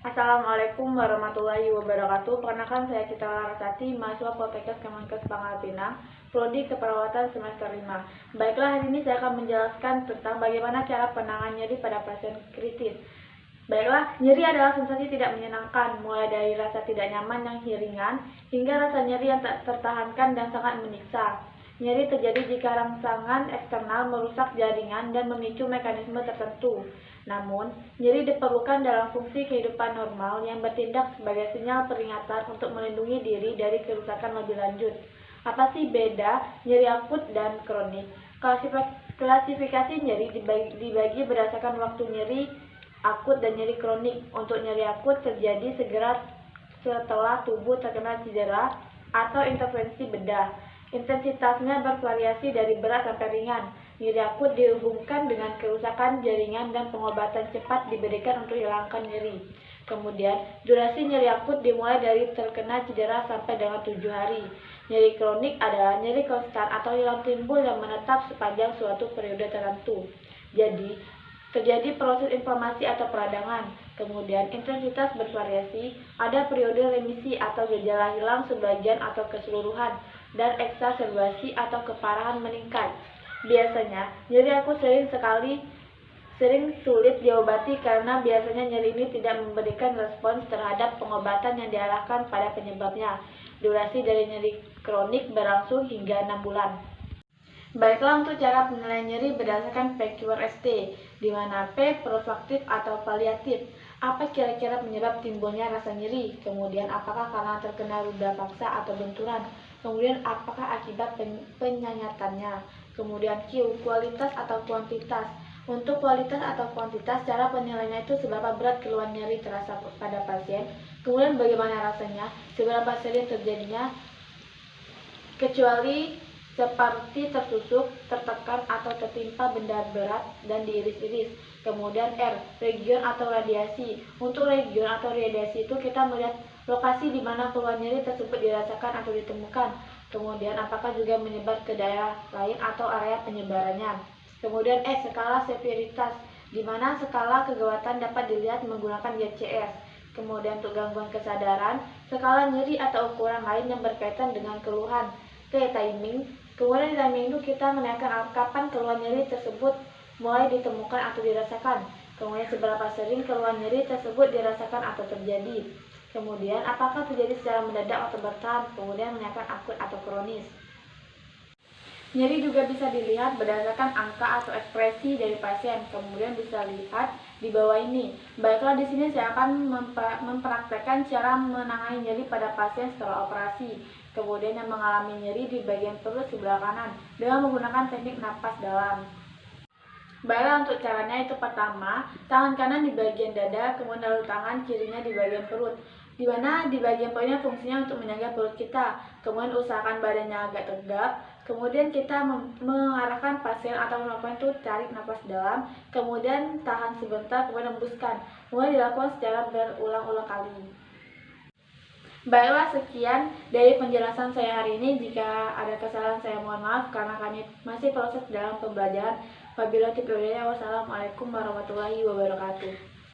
Assalamualaikum warahmatullahi wabarakatuh. Perkenalkan saya Citra Larasati, mahasiswa Poltekkes Kemenkes Pangkal Pinang, Prodi Keperawatan semester 5. Baiklah, hari ini saya akan menjelaskan tentang bagaimana cara penanganan nyeri pada pasien kritis. Baiklah, nyeri adalah sensasi tidak menyenangkan, mulai dari rasa tidak nyaman yang ringan, hingga rasa nyeri yang tak tertahankan dan sangat menyiksa. Nyeri terjadi jika rangsangan eksternal merusak jaringan dan memicu mekanisme tertentu. Namun, nyeri diperlukan dalam fungsi kehidupan normal yang bertindak sebagai sinyal peringatan untuk melindungi diri dari kerusakan lebih lanjut. Apa sih beda nyeri akut dan kronik? Klasifikasi nyeri dibagi berdasarkan waktu nyeri akut dan nyeri kronik. Untuk nyeri akut terjadi segera setelah tubuh terkena cedera atau intervensi bedah. Intensitasnya bervariasi dari berat sampai ringan. Nyeri akut dihubungkan dengan kerusakan jaringan dan pengobatan cepat diberikan untuk hilangkan nyeri. Kemudian, durasi nyeri akut dimulai dari terkena cedera sampai dengan 7 hari. Nyeri kronik adalah nyeri konstan atau hilang timbul yang menetap sepanjang suatu periode tertentu. Jadi, terjadi proses inflamasi atau peradangan. Kemudian, intensitas bervariasi, ada periode remisi atau gejala hilang sebagian atau keseluruhan, dan eksaserbasi atau keparahan meningkat. Biasanya, nyeri akut sering sulit diobati karena biasanya nyeri ini tidak memberikan respons terhadap pengobatan yang diarahkan pada penyebabnya. Durasi dari nyeri kronik berlangsung hingga 6 bulan. Baiklah, untuk cara penilaian nyeri berdasarkan PQRST, di mana P proaktif atau paliatif. Apa kira-kira penyebab timbulnya rasa nyeri? Kemudian, apakah karena terkena luda paksa atau benturan? Kemudian, apakah akibat penyanyatannya? Kemudian, Q, kualitas atau kuantitas. Untuk kualitas atau kuantitas, cara penilaiannya itu seberapa berat keluhan nyeri terasa pada pasien, kemudian bagaimana rasanya, seberapa sering terjadinya, kecuali seperti tertusuk, tertekan, atau tertimpa benda berat dan diiris-iris. Kemudian R, region atau radiasi. Untuk region atau radiasi itu kita melihat lokasi di mana keluhan nyeri tersebut dirasakan atau ditemukan. Kemudian apakah juga menyebar ke daerah lain atau area penyebarannya. Kemudian S, skala severitas, di mana skala kegawatan dapat dilihat menggunakan YCS. Kemudian untuk gangguan kesadaran, skala nyeri atau ukuran lain yang berkaitan dengan keluhan. T, timing. Kemudian di timing itu kita menanyakan kapan keluhan nyeri tersebut mulai ditemukan atau dirasakan. Kemudian seberapa sering keluhan nyeri tersebut dirasakan atau terjadi. Kemudian apakah terjadi secara mendadak atau bertahap. Kemudian menanyakan akut atau kronis. Nyeri juga bisa dilihat berdasarkan angka atau ekspresi dari pasien. Kemudian bisa lihat di bawah ini. Baiklah, di sini saya akan mempraktekkan cara menangani nyeri pada pasien setelah operasi. Kemudian yang mengalami nyeri di bagian perut sebelah kanan dengan menggunakan teknik napas dalam. Baiklah, untuk caranya itu pertama, tangan kanan di bagian dada, kemudian lalu tangan kirinya di bagian perut. Di mana di bagian perutnya fungsinya untuk menjaga perut kita. Kemudian usahakan badannya agak tegap. Kemudian kita mengarahkan pasien atau melakukan itu tarik napas dalam. Kemudian tahan sebentar, kemudian hembuskan. Kemudian dilakukan secara berulang-ulang kali. Baiklah, sekian dari penjelasan saya hari ini. Jika ada kesalahan saya mohon maaf karena kami masih proses dalam pembelajaran. Wabillahi taufiq wal hidayah. Wassalamualaikum warahmatullahi wabarakatuh.